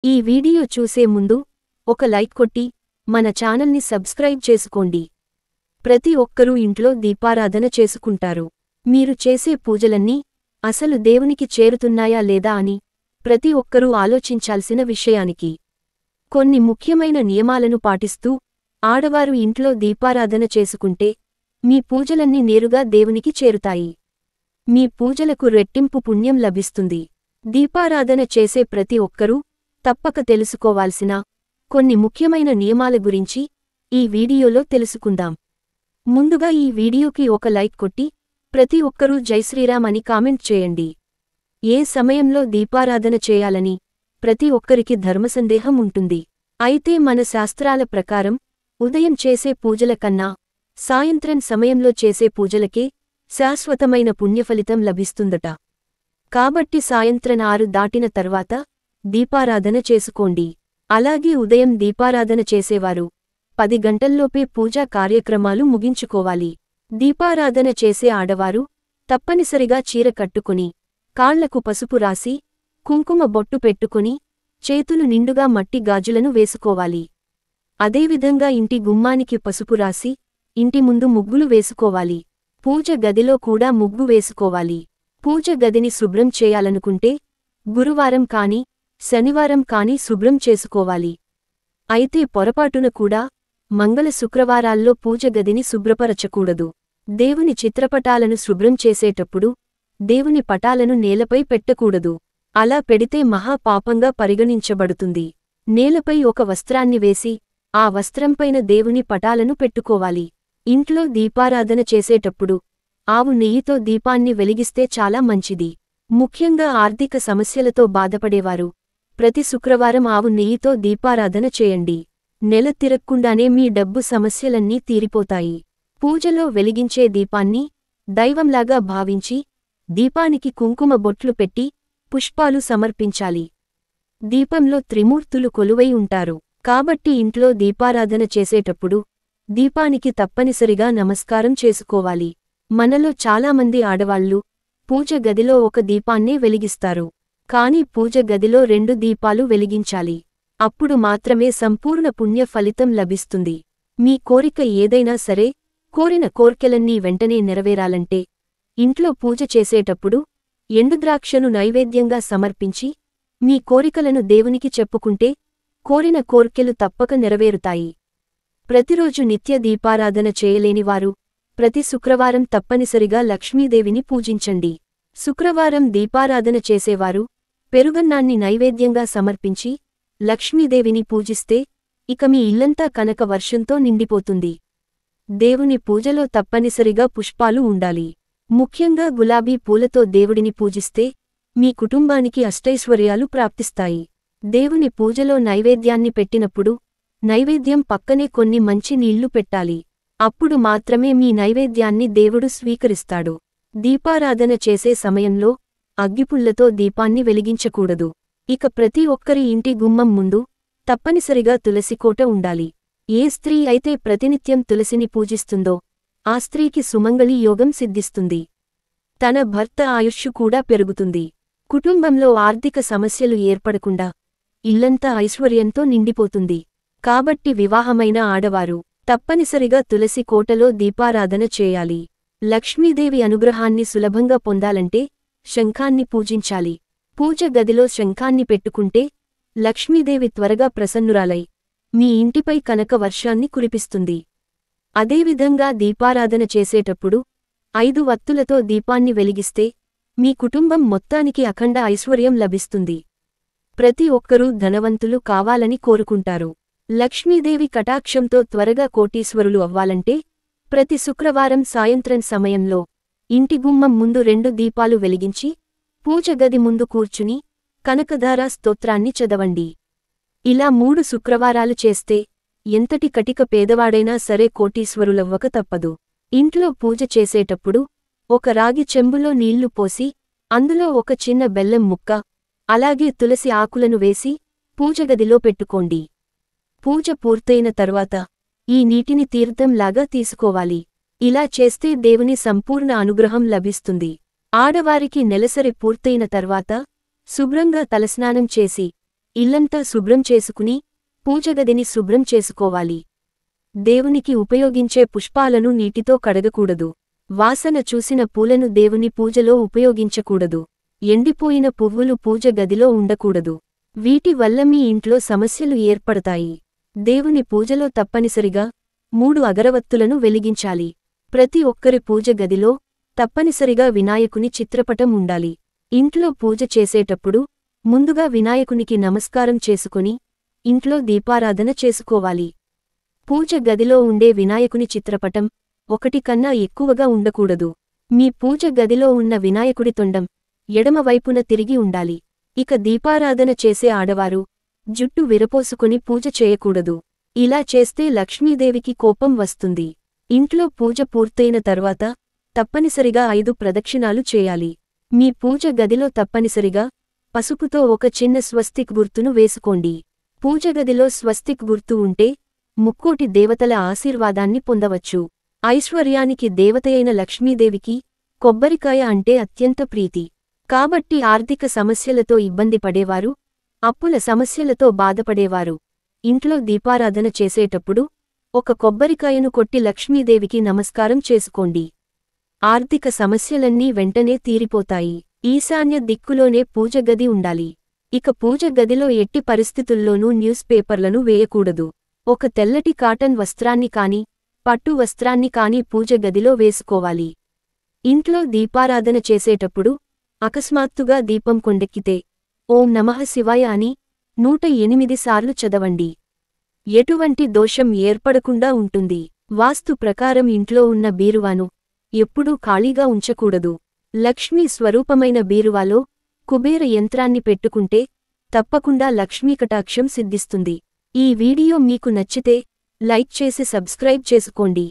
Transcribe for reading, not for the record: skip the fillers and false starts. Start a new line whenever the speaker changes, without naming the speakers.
ఈ వీడియో చూసే ముందు ఒక లైక్ కొట్టి మన ఛానల్ని సబ్స్క్రైబ్ చేసుకోండి. ప్రతి ఒక్కరూ ఇంట్లో దీపారాధన చేసుకుంటారు. మీరు చేసే పూజలన్నీ అసలు దేవునికి చేరుతున్నాయా లేదా అని ప్రతి ఒక్కరూ ఆలోచించాల్సిన విషయానికి కొన్ని ముఖ్యమైన నియమాలను పాటిస్తూ ఆడవారు ఇంట్లో దీపారాధన చేసుకుంటే మీ పూజలన్నీ నేరుగా దేవునికి చేరుతాయి. మీ పూజలకు రెట్టింపు పుణ్యం లభిస్తుంది. దీపారాధన చేసే ప్రతి ఒక్కరూ తప్పక తెలుసుకోవాల్సిన కొన్ని ముఖ్యమైన నియమాల గురించి ఈ వీడియోలో తెలుసుకుందాం. ముందుగా ఈ వీడియోకి ఒక లైక్ కొట్టి ప్రతి ఒక్కరూ జై శ్రీరామ్ అని కామెంట్ చేయండి. ఏ సమయంలో దీపారాధన చేయాలని ప్రతి ఒక్కరికి ధర్మసందేహం ఉంటుంది. అయితే మన శాస్త్రాల ప్రకారం ఉదయం చేసే పూజల కన్నా సాయంత్రం సమయంలో చేసే పూజలకే శాశ్వతమైన పుణ్యఫలితం లభిస్తుందట. కాబట్టి సాయంత్రం 6 దాటిన తర్వాత దీపారాధన చేసుకోండి. అలాగే ఉదయం దీపారాధన చేసేవారు 10 గంటల్లోపే పూజా కార్యక్రమాలు ముగించుకోవాలి. దీపారాధన చేసే ఆడవారు తప్పనిసరిగా చీర కట్టుకుని కాళ్లకు పసుపు రాసి కుంకుమ బొట్టు పెట్టుకుని చేతులు నిండుగా మట్టి గాజులను వేసుకోవాలి. అదేవిధంగా ఇంటి గుమ్మానికి పసుపు రాసి ఇంటి ముందు ముగ్గులు వేసుకోవాలి. పూజ గదిలో కూడా ముగ్గు వేసుకోవాలి. పూజ గదిని శుభ్రం చేయాలనుకుంటే గురువారం కాని శనివారం కాని శుభ్రం చేసుకోవాలి. అయితే పొరపాటున కూడా మంగళ శుక్రవారాల్లో పూజ గదిని శుభ్రపరచకూడదు. దేవుని చిత్రపటాలను శుభ్రం చేసేటప్పుడు దేవుని పటాలను నేలపై పెట్టకూడదు. అలా పెడితే మహాపాపంగా పరిగణించబడుతుంది. నేలపై ఒక వస్త్రాన్ని వేసి ఆ వస్త్రంపైన దేవుని పటాలను పెట్టుకోవాలి. ఇంట్లో దీపారాధన చేసేటప్పుడు ఆవు నెయ్యితో దీపాన్ని వెలిగిస్తే చాలా మంచిది. ముఖ్యంగా ఆర్థిక సమస్యలతో బాధపడేవారు ప్రతి శుక్రవారం ఆవు నెయ్యితో దీపారాధన చేయండి. నెల తిరక్కుండానే మీ డబ్బు సమస్యలన్నీ తీరిపోతాయి. పూజలో వెలిగించే దీపాన్ని దైవంలాగా భావించి దీపానికి కుంకుమ బొట్లు పెట్టి పుష్పాలు సమర్పించాలి. దీపంలో త్రిమూర్తులు కొలువై ఉంటారు. కాబట్టి ఇంట్లో దీపారాధన చేసేటప్పుడు దీపానికి తప్పనిసరిగా నమస్కారం చేసుకోవాలి. మనలో చాలామంది ఆడవాళ్లు పూజ గదిలో ఒక దీపాన్నే వెలిగిస్తారు. కాని పూజ గదిలో 2 దీపాలు వెలిగించాలి. అప్పుడు మాత్రమే సంపూర్ణ పుణ్య ఫలితం లభిస్తుంది. మీ కోరిక ఏదైనా సరే కోరిన కోర్కెలన్నీ వెంటనే నెరవేరాలంటే ఇంట్లో పూజ చేసేటప్పుడు ఎండుద్రాక్షను నైవేద్యంగా సమర్పించి మీ కోరికలను దేవునికి చెప్పుకుంటే కోరిన కోర్కెలు తప్పక నెరవేరుతాయి. ప్రతిరోజు నిత్య దీపారాధన చేయలేనివారు ప్రతి శుక్రవారం తప్పనిసరిగా లక్ష్మీదేవిని పూజించండి. శుక్రవారం దీపారాధన చేసేవారు పెరుగన్నాన్ని నైవేద్యంగా సమర్పించి లక్ష్మీదేవిని పూజిస్తే ఇక మీ ఇల్లంతా కనక వర్షంతో నిండిపోతుంది. దేవుని పూజలో తప్పనిసరిగా పుష్పాలు ఉండాలి. ముఖ్యంగా గులాబీ పూలతో దేవుడిని పూజిస్తే మీ కుటుంబానికి అష్టైశ్వర్యాలు ప్రాప్తిస్తాయి. దేవుని పూజలో నైవేద్యాన్ని పెట్టినప్పుడు నైవేద్యం పక్కనే కొన్ని మంచి నీళ్లు పెట్టాలి. అప్పుడు మాత్రమే మీ నైవేద్యాన్ని దేవుడు స్వీకరిస్తాడు. దీపారాధన చేసే సమయంలో అగ్గిపుల్లతో దీపాన్ని వెలిగించకూడదు. ఇక ప్రతి ఒక్కరి ఇంటి గుమ్మం ముందు తప్పనిసరిగా తులసికోట ఉండాలి. ఏ స్త్రీ అయితే ప్రతినిత్యం తులసిని పూజిస్తుందో ఆ స్త్రీకి సుమంగళి యోగం సిద్ధిస్తుంది. తన భర్త ఆయుష్షు కూడా పెరుగుతుంది. కుటుంబంలో ఆర్థిక సమస్యలు ఏర్పడకుండా ఇల్లంతా ఐశ్వర్యంతో నిండిపోతుంది. కాబట్టి వివాహమైన ఆడవారు తప్పనిసరిగా తులసి కోటలో దీపారాధన చేయాలి. లక్ష్మీదేవి అనుగ్రహాన్ని సులభంగా పొందాలంటే శంఖాన్ని పూజించాలి. పూజ గదిలో శంఖాన్ని పెట్టుకుంటే లక్ష్మీదేవి త్వరగా ప్రసన్నురాలై మీ ఇంటిపై కనక వర్షాన్ని కురిపిస్తుంది. అదేవిధంగా దీపారాధన చేసేటప్పుడు 5 వత్తులతో దీపాన్ని వెలిగిస్తే మీ కుటుంబం మొత్తానికి అఖండ ఐశ్వర్యం లభిస్తుంది. ప్రతి ఒక్కరూ ధనవంతులు కావాలని కోరుకుంటారు. లక్ష్మీదేవి కటాక్షంతో త్వరగా కోటీశ్వరులు అవ్వాలంటే ప్రతి శుక్రవారం సాయంత్రం సమయంలో ఇంటి గుమ్మం ముందు 2 దీపాలు వెలిగించి పూజ గది ముందు కూర్చుని కనకధారా స్తోత్రాన్ని చదవండి. ఇలా 3 శుక్రవారాలు చేస్తే ఎంతటి కటిక పేదవాడైనా సరే కోటీశ్వరులవ్వక తప్పదు. ఇంట్లో పూజ చేసేటప్పుడు ఒక రాగి చెంబులో నీళ్లు పోసి అందులో ఒక చిన్న బెల్లం ముక్క అలాగే తులసి ఆకులను వేసి పూజగదిలో పెట్టుకోండి. పూజ పూర్తయిన తర్వాత ఈ నీటిని తీర్థంలాగా తీసుకోవాలి. ఇలా చేస్తే దేవుని సంపూర్ణ అనుగ్రహం లభిస్తుంది. ఆడవారికి నెలసరి పూర్తయిన తర్వాత శుభ్రంగా తలస్నానం చేసి ఇల్లంతా శుభ్రం చేసుకుని పూజగదిని శుభ్రం చేసుకోవాలి. దేవునికి ఉపయోగించే పుష్పాలను నీటితో కడగకూడదు. వాసన చూసిన పూలను దేవుని పూజలో ఉపయోగించకూడదు. ఎండిపోయిన పువ్వులు పూజ గదిలో ఉండకూడదు. వీటి వల్ల మీ ఇంట్లో సమస్యలు ఏర్పడతాయి. దేవుని పూజలో తప్పనిసరిగా 3 అగరవత్తులను వెలిగించాలి. ప్రతి ఒక్కరి పూజ గదిలో తప్పనిసరిగా వినాయకుని చిత్రపటం ఉండాలి. ఇంట్లో పూజ చేసేటప్పుడు ముందుగా వినాయకునికి నమస్కారం చేసుకొని ఇంట్లో దీపారాధన చేసుకోవాలి. పూజ గదిలో ఉండే వినాయకుని చిత్రపటం 1 కన్నా ఎక్కువగా ఉండకూడదు. మీ పూజ గదిలో ఉన్న వినాయకుడి తొండం ఎడమవైపున తిరిగి ఉండాలి. ఇక దీపారాధన చేసే ఆడవారు జుట్టు విరపోసుకొని పూజ చేయకూడదు. ఇలా చేస్తే లక్ష్మీదేవికి కోపం వస్తుంది. ఇంట్లో పూజ పూర్తయిన తర్వాత తప్పనిసరిగా 5 ప్రదక్షిణాలు చేయాలి. మీ పూజ గదిలో తప్పనిసరిగా పసుపుతో ఒక చిన్న స్వస్తిక్ గుర్తును వేసుకోండి. పూజగదిలో స్వస్తిక్ గుర్తు ఉంటే ముక్కోటి దేవతల ఆశీర్వాదాన్ని పొందవచ్చు. ఐశ్వర్యానికి దేవతయైన లక్ష్మీదేవికి కొబ్బరికాయ అంటే అత్యంత ప్రీతి. కాబట్టి ఆర్థిక సమస్యలతో ఇబ్బంది పడేవారు, అప్పుల సమస్యలతో బాధపడేవారు ఇంట్లో దీపారాధన చేసేటప్పుడు ఒక కొబ్బరికాయను కొట్టి లక్ష్మీదేవికి నమస్కారం చేసుకోండి. ఆర్థిక సమస్యలన్నీ వెంటనే తీరిపోతాయి. ఈశాన్య దిక్కులోనే పూజగది ఉండాలి. ఇక పూజ గదిలో ఎట్టి పరిస్థితుల్లోనూ న్యూస్ పేపర్లను వేయకూడదు. ఒక తెల్లటి కాటన్ వస్త్రాన్ని కాని పట్టు వస్త్రాన్ని కాని పూజ గదిలో వేసుకోవాలి. ఇంట్లో దీపారాధన చేసేటప్పుడు అకస్మాత్తుగా దీపం కొండెక్కితే ఓం నమః శివాయ అని 108 సార్లు చదవండి. ఎటువంటి దోషం ఏర్పడకుండా ఉంటుంది. వాస్తు ప్రకారం ఇంట్లో ఉన్న బీరువాను ఎప్పుడూ ఖాళీగా ఉంచకూడదు. లక్ష్మీ స్వరూపమైన బీరువాలో కుబేర యంత్రాన్ని పెట్టుకుంటే తప్పకుండా లక్ష్మీకటాక్షం సిద్ధిస్తుంది. ఈ వీడియో మీకు నచ్చితే లైక్ చేసి సబ్స్క్రైబ్ చేసుకోండి.